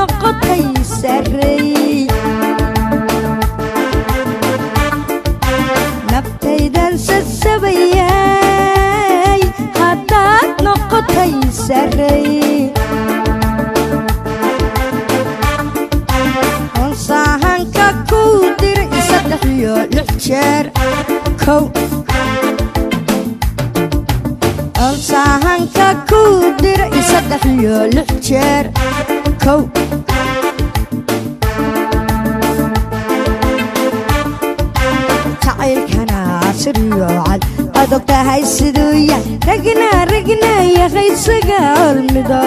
noqotay sarey naftaydan sasabayay haddaad noqotay sarey onsahanka ku diray 3 iyo 6 jeer kow onsahanka ku diray 3 iyo 6 jeer kow jacaylkana siriyo cad adogtahay siduu yahay ragna yaqaysaga olmido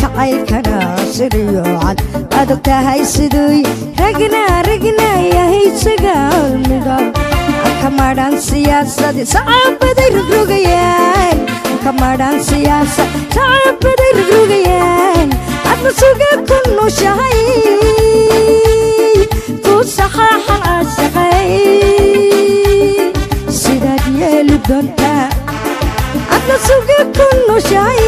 jacaylkana siriyo cad adogtahay siduu yahay ragna yaqaysaga olmido kamaadhaan siyaasadii sacabaday rogrogayaan kamaadhaan siyaasad sacabaday rogrogayaan adna suga ku nooshahay ku saxaaxan caashaqay sidaad yeeli doontaa adna suga ku nooshahay